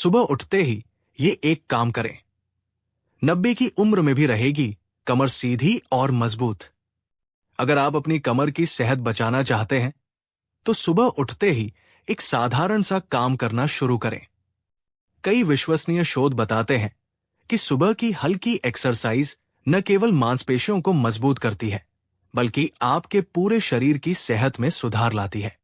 सुबह उठते ही ये एक काम करें। 90 की उम्र में भी रहेगी कमर सीधी और मजबूत। अगर आप अपनी कमर की सेहत बचाना चाहते हैं तो सुबह उठते ही एक साधारण सा काम करना शुरू करें। कई विश्वसनीय शोध बताते हैं कि सुबह की हल्की एक्सरसाइज न केवल मांसपेशियों को मजबूत करती है बल्कि आपके पूरे शरीर की सेहत में सुधार लाती है।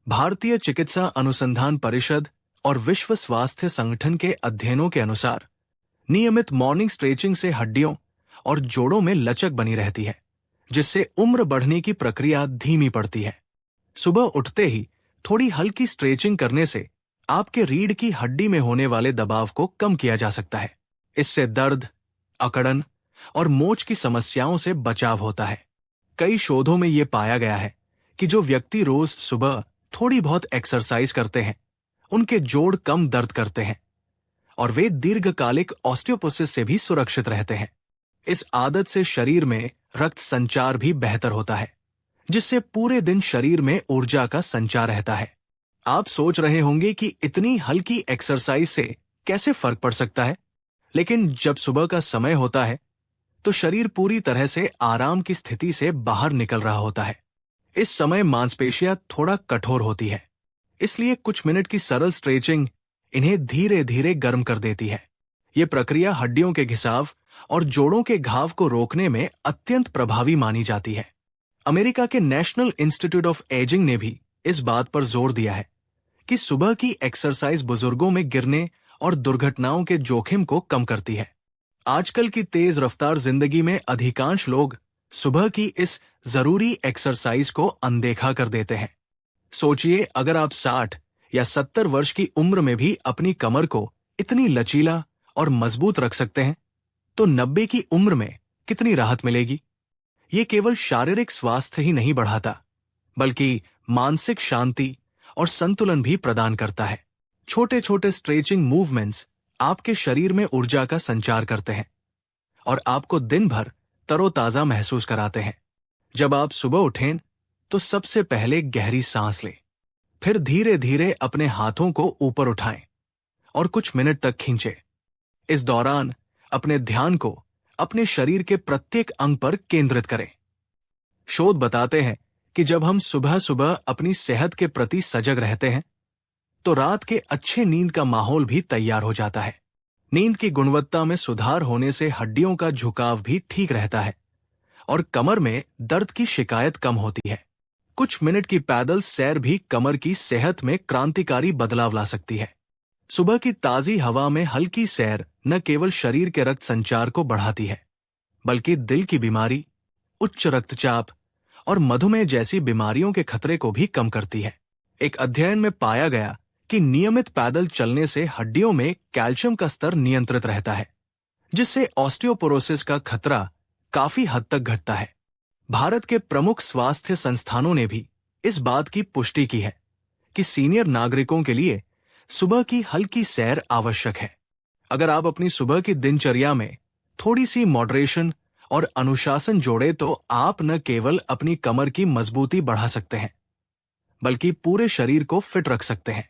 भारतीय चिकित्सा अनुसंधान परिषद और विश्व स्वास्थ्य संगठन के अध्ययनों के अनुसार नियमित मॉर्निंग स्ट्रेचिंग से हड्डियों और जोड़ों में लचक बनी रहती है, जिससे उम्र बढ़ने की प्रक्रिया धीमी पड़ती है। सुबह उठते ही थोड़ी हल्की स्ट्रेचिंग करने से आपके रीढ़ की हड्डी में होने वाले दबाव को कम किया जा सकता है। इससे दर्द, अकड़न और मोच की समस्याओं से बचाव होता है। कई शोधों में यह पाया गया है कि जो व्यक्ति रोज सुबह थोड़ी बहुत एक्सरसाइज करते हैं, उनके जोड़ कम दर्द करते हैं और वे दीर्घकालिक ऑस्टियोपोरोसिस से भी सुरक्षित रहते हैं। इस आदत से शरीर में रक्त संचार भी बेहतर होता है, जिससे पूरे दिन शरीर में ऊर्जा का संचार रहता है। आप सोच रहे होंगे कि इतनी हल्की एक्सरसाइज से कैसे फर्क पड़ सकता है, लेकिन जब सुबह का समय होता है तो शरीर पूरी तरह से आराम की स्थिति से बाहर निकल रहा होता है। इस समय मांसपेशियां थोड़ा कठोर होती है, इसलिए कुछ मिनट की सरल स्ट्रेचिंग इन्हें धीरे धीरे गर्म कर देती है। ये प्रक्रिया हड्डियों के घिसाव और जोड़ों के घाव को रोकने में अत्यंत प्रभावी मानी जाती है। अमेरिका के नेशनल इंस्टीट्यूट ऑफ एजिंग ने भी इस बात पर जोर दिया है कि सुबह की एक्सरसाइज बुजुर्गों में गिरने और दुर्घटनाओं के जोखिम को कम करती है। आजकल की तेज रफ्तार जिंदगी में अधिकांश लोग सुबह की इस जरूरी एक्सरसाइज को अनदेखा कर देते हैं। सोचिए, अगर आप 60 या 70 वर्ष की उम्र में भी अपनी कमर को इतनी लचीला और मजबूत रख सकते हैं, तो 90 की उम्र में कितनी राहत मिलेगी। ये केवल शारीरिक स्वास्थ्य ही नहीं बढ़ाता, बल्कि मानसिक शांति और संतुलन भी प्रदान करता है। छोटे छोटे स्ट्रेचिंग मूवमेंट्स आपके शरीर में ऊर्जा का संचार करते हैं और आपको दिन भर तरोताजा महसूस कराते हैं। जब आप सुबह उठें तो सबसे पहले गहरी सांस लें, फिर धीरे धीरे अपने हाथों को ऊपर उठाएं और कुछ मिनट तक खींचें। इस दौरान अपने ध्यान को अपने शरीर के प्रत्येक अंग पर केंद्रित करें। शोध बताते हैं कि जब हम सुबह सुबह अपनी सेहत के प्रति सजग रहते हैं तो रात के अच्छे नींद का माहौल भी तैयार हो जाता है। नींद की गुणवत्ता में सुधार होने से हड्डियों का झुकाव भी ठीक रहता है और कमर में दर्द की शिकायत कम होती है। कुछ मिनट की पैदल सैर भी कमर की सेहत में क्रांतिकारी बदलाव ला सकती है। सुबह की ताजी हवा में हल्की सैर न केवल शरीर के रक्त संचार को बढ़ाती है, बल्कि दिल की बीमारी, उच्च रक्तचाप और मधुमेह जैसी बीमारियों के खतरे को भी कम करती है। एक अध्ययन में पाया गया कि नियमित पैदल चलने से हड्डियों में कैल्शियम का स्तर नियंत्रित रहता है, जिससे ऑस्टियोपोरोसिस का खतरा काफी हद तक घटता है। भारत के प्रमुख स्वास्थ्य संस्थानों ने भी इस बात की पुष्टि की है कि सीनियर नागरिकों के लिए सुबह की हल्की सैर आवश्यक है। अगर आप अपनी सुबह की दिनचर्या में थोड़ी सी मॉडरेशन और अनुशासन जोड़े तो आप न केवल अपनी कमर की मजबूती बढ़ा सकते हैं, बल्कि पूरे शरीर को फिट रख सकते हैं।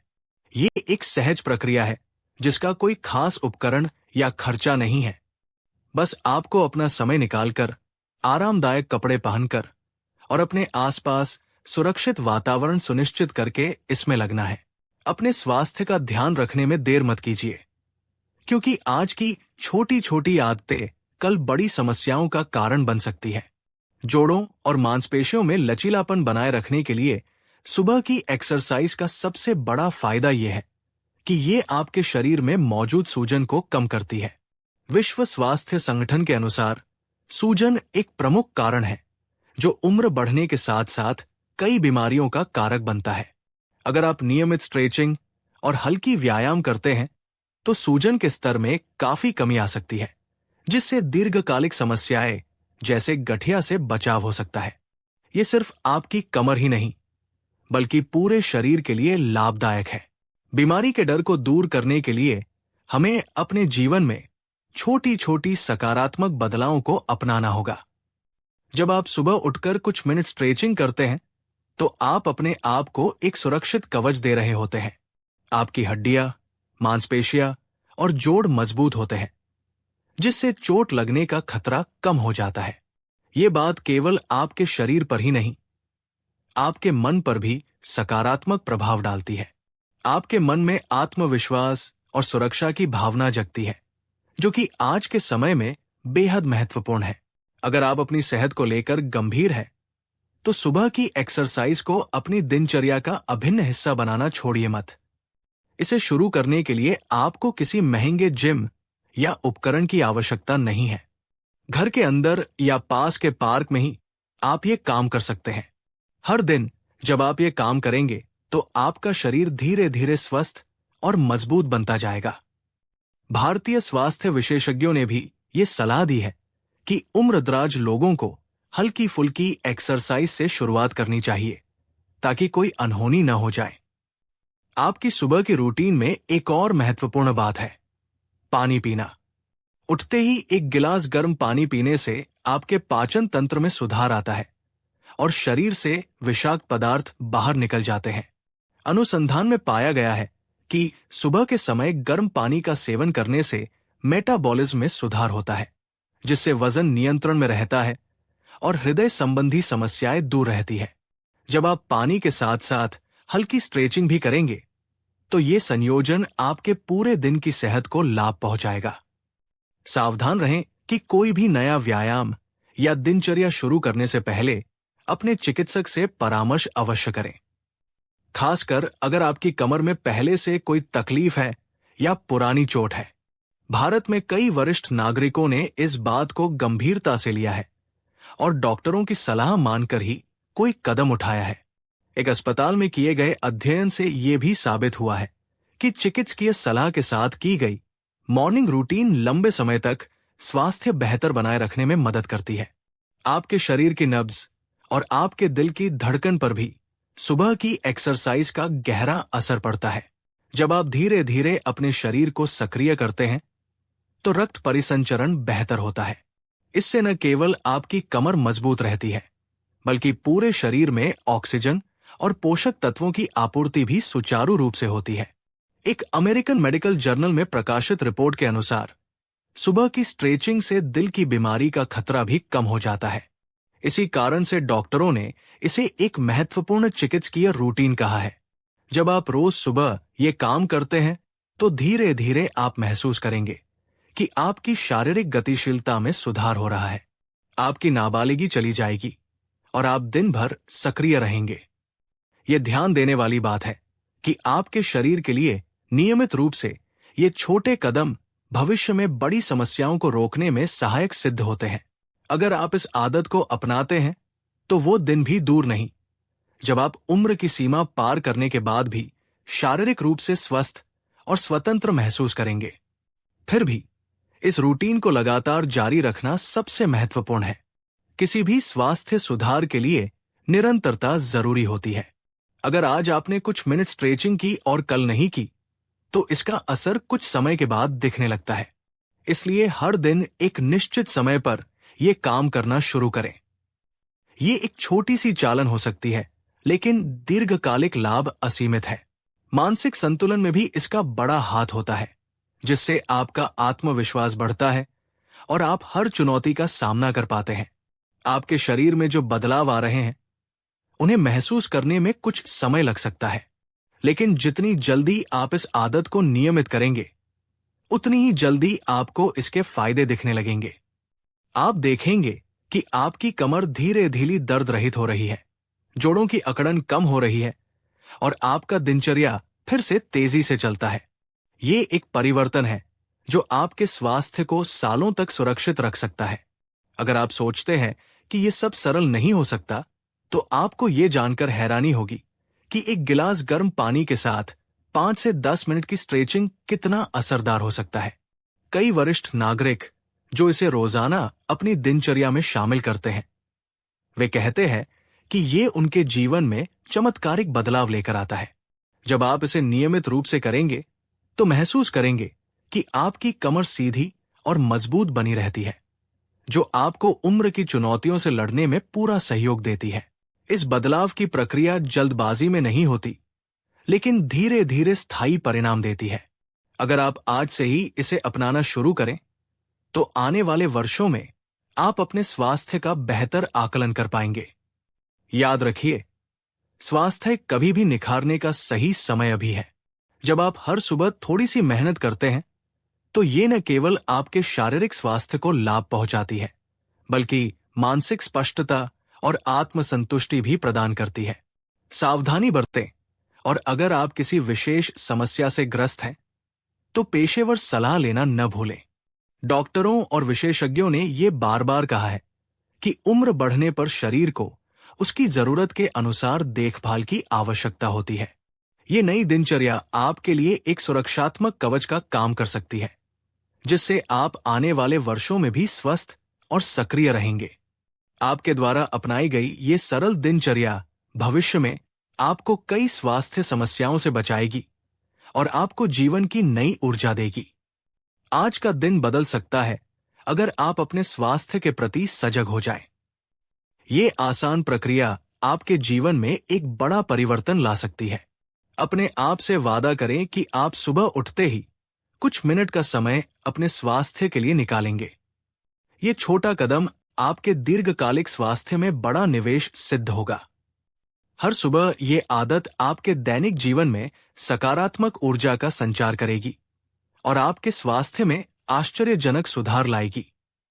ये एक सहज प्रक्रिया है जिसका कोई खास उपकरण या खर्चा नहीं है। बस आपको अपना समय निकालकर, आरामदायक कपड़े पहनकर और अपने आसपास सुरक्षित वातावरण सुनिश्चित करके इसमें लगना है। अपने स्वास्थ्य का ध्यान रखने में देर मत कीजिए, क्योंकि आज की छोटी छोटी आदतें कल बड़ी समस्याओं का कारण बन सकती है। जोड़ों और मांसपेशियों में लचीलापन बनाए रखने के लिए सुबह की एक्सरसाइज का सबसे बड़ा फायदा यह है कि ये आपके शरीर में मौजूद सूजन को कम करती है। विश्व स्वास्थ्य संगठन के अनुसार सूजन एक प्रमुख कारण है जो उम्र बढ़ने के साथ साथ कई बीमारियों का कारक बनता है। अगर आप नियमित स्ट्रेचिंग और हल्की व्यायाम करते हैं तो सूजन के स्तर में काफी कमी आ सकती है, जिससे दीर्घकालिक समस्याएं जैसे गठिया से बचाव हो सकता है। ये सिर्फ आपकी कमर ही नहीं, बल्कि पूरे शरीर के लिए लाभदायक है। बीमारी के डर को दूर करने के लिए हमें अपने जीवन में छोटी छोटी सकारात्मक बदलावों को अपनाना होगा। जब आप सुबह उठकर कुछ मिनट स्ट्रेचिंग करते हैं तो आप अपने आप को एक सुरक्षित कवच दे रहे होते हैं। आपकी हड्डियां, मांसपेशियां और जोड़ मजबूत होते हैं, जिससे चोट लगने का खतरा कम हो जाता है। ये बात केवल आपके शरीर पर ही नहीं, आपके मन पर भी सकारात्मक प्रभाव डालती है। आपके मन में आत्मविश्वास और सुरक्षा की भावना जगती है, जो कि आज के समय में बेहद महत्वपूर्ण है। अगर आप अपनी सेहत को लेकर गंभीर हैं, तो सुबह की एक्सरसाइज को अपनी दिनचर्या का अभिन्न हिस्सा बनाना छोड़िए मत। इसे शुरू करने के लिए आपको किसी महंगे जिम या उपकरण की आवश्यकता नहीं है। घर के अंदर या पास के पार्क में ही आप ये काम कर सकते हैं। हर दिन जब आप ये काम करेंगे, तो आपका शरीर धीरे धीरे स्वस्थ और मजबूत बनता जाएगा। भारतीय स्वास्थ्य विशेषज्ञों ने भी ये सलाह दी है कि उम्रदराज लोगों को हल्की फुल्की एक्सरसाइज से शुरुआत करनी चाहिए, ताकि कोई अनहोनी न हो जाए। आपकी सुबह की रूटीन में एक और महत्वपूर्ण बात है, पानी पीना। उठते ही एक गिलास गर्म पानी पीने से आपके पाचन तंत्र में सुधार आता है और शरीर से विषाक्त पदार्थ बाहर निकल जाते हैं। अनुसंधान में पाया गया है कि सुबह के समय गर्म पानी का सेवन करने से मेटाबॉलिज्म में सुधार होता है, जिससे वजन नियंत्रण में रहता है और हृदय संबंधी समस्याएं दूर रहती है। जब आप पानी के साथ साथ हल्की स्ट्रेचिंग भी करेंगे, तो ये संयोजन आपके पूरे दिन की सेहत को लाभ पहुंचाएगा। सावधान रहें कि कोई भी नया व्यायाम या दिनचर्या शुरू करने से पहले अपने चिकित्सक से परामर्श अवश्य करें। खासकर अगर आपकी कमर में पहले से कोई तकलीफ है या पुरानी चोट है। भारत में कई वरिष्ठ नागरिकों ने इस बात को गंभीरता से लिया है और डॉक्टरों की सलाह मानकर ही कोई कदम उठाया है। एक अस्पताल में किए गए अध्ययन से यह भी साबित हुआ है कि चिकित्सकीय सलाह के साथ की गई मॉर्निंग रूटीन लंबे समय तक स्वास्थ्य बेहतर बनाए रखने में मदद करती है। आपके शरीर की नब्ज और आपके दिल की धड़कन पर भी सुबह की एक्सरसाइज का गहरा असर पड़ता है। जब आप धीरे धीरे अपने शरीर को सक्रिय करते हैं, तो रक्त परिसंचरण बेहतर होता है। इससे न केवल आपकी कमर मजबूत रहती है, बल्कि पूरे शरीर में ऑक्सीजन और पोषक तत्वों की आपूर्ति भी सुचारू रूप से होती है। एक अमेरिकन मेडिकल जर्नल में प्रकाशित रिपोर्ट के अनुसार सुबह की स्ट्रेचिंग से दिल की बीमारी का खतरा भी कम हो जाता है। इसी कारण से डॉक्टरों ने इसे एक महत्वपूर्ण चिकित्सकीय रूटीन कहा है। जब आप रोज सुबह ये काम करते हैं, तो धीरे धीरे आप महसूस करेंगे कि आपकी शारीरिक गतिशीलता में सुधार हो रहा है। आपकी नाबालिगी चली जाएगी और आप दिन भर सक्रिय रहेंगे। ये ध्यान देने वाली बात है कि आपके शरीर के लिए नियमित रूप से ये छोटे कदम भविष्य में बड़ी समस्याओं को रोकने में सहायक सिद्ध होते हैं। अगर आप इस आदत को अपनाते हैं, तो वो दिन भी दूर नहीं जब आप उम्र की सीमा पार करने के बाद भी शारीरिक रूप से स्वस्थ और स्वतंत्र महसूस करेंगे। फिर भी इस रूटीन को लगातार जारी रखना सबसे महत्वपूर्ण है। किसी भी स्वास्थ्य सुधार के लिए निरंतरता जरूरी होती है। अगर आज आपने कुछ मिनट स्ट्रेचिंग की और कल नहीं की, तो इसका असर कुछ समय के बाद दिखने लगता है। इसलिए हर दिन एक निश्चित समय पर यह काम करना शुरू करें। ये एक छोटी सी चालन हो सकती है, लेकिन दीर्घकालिक लाभ असीमित है। मानसिक संतुलन में भी इसका बड़ा हाथ होता है, जिससे आपका आत्मविश्वास बढ़ता है और आप हर चुनौती का सामना कर पाते हैं। आपके शरीर में जो बदलाव आ रहे हैं, उन्हें महसूस करने में कुछ समय लग सकता है, लेकिन जितनी जल्दी आप इस आदत को नियमित करेंगे, उतनी ही जल्दी आपको इसके फायदे दिखने लगेंगे। आप देखेंगे कि आपकी कमर धीरे धीरे दर्द रहित हो रही है, जोड़ों की अकड़न कम हो रही है और आपका दिनचर्या फिर से तेजी से चलता है। ये एक परिवर्तन है जो आपके स्वास्थ्य को सालों तक सुरक्षित रख सकता है। अगर आप सोचते हैं कि ये सब सरल नहीं हो सकता, तो आपको ये जानकर हैरानी होगी कि एक गिलास गर्म पानी के साथ 5 से 10 मिनट की स्ट्रेचिंग कितना असरदार हो सकता है। कई वरिष्ठ नागरिक जो इसे रोजाना अपनी दिनचर्या में शामिल करते हैं, वे कहते हैं कि ये उनके जीवन में चमत्कारिक बदलाव लेकर आता है। जब आप इसे नियमित रूप से करेंगे, तो महसूस करेंगे कि आपकी कमर सीधी और मजबूत बनी रहती है, जो आपको उम्र की चुनौतियों से लड़ने में पूरा सहयोग देती है। इस बदलाव की प्रक्रिया जल्दबाजी में नहीं होती, लेकिन धीरे धीरे स्थायी परिणाम देती है। अगर आप आज से ही इसे अपनाना शुरू करें, तो आने वाले वर्षों में आप अपने स्वास्थ्य का बेहतर आकलन कर पाएंगे। याद रखिए, स्वास्थ्य कभी भी निखारने का सही समय अभी है। जब आप हर सुबह थोड़ी सी मेहनत करते हैं, तो ये न केवल आपके शारीरिक स्वास्थ्य को लाभ पहुंचाती है, बल्कि मानसिक स्पष्टता और आत्मसंतुष्टि भी प्रदान करती है। सावधानी बरतें, और अगर आप किसी विशेष समस्या से ग्रस्त हैं, तो पेशेवर सलाह लेना न भूलें। डॉक्टरों और विशेषज्ञों ने ये बार बार कहा है कि उम्र बढ़ने पर शरीर को उसकी जरूरत के अनुसार देखभाल की आवश्यकता होती है। ये नई दिनचर्या आपके लिए एक सुरक्षात्मक कवच का काम कर सकती है, जिससे आप आने वाले वर्षों में भी स्वस्थ और सक्रिय रहेंगे। आपके द्वारा अपनाई गई ये सरल दिनचर्या भविष्य में आपको कई स्वास्थ्य समस्याओं से बचाएगी और आपको जीवन की नई ऊर्जा देगी। आज का दिन बदल सकता है अगर आप अपने स्वास्थ्य के प्रति सजग हो जाएं। ये आसान प्रक्रिया आपके जीवन में एक बड़ा परिवर्तन ला सकती है। अपने आप से वादा करें कि आप सुबह उठते ही कुछ मिनट का समय अपने स्वास्थ्य के लिए निकालेंगे। ये छोटा कदम आपके दीर्घकालिक स्वास्थ्य में बड़ा निवेश सिद्ध होगा। हर सुबह ये आदत आपके दैनिक जीवन में सकारात्मक ऊर्जा का संचार करेगी और आपके स्वास्थ्य में आश्चर्यजनक सुधार लाएगी।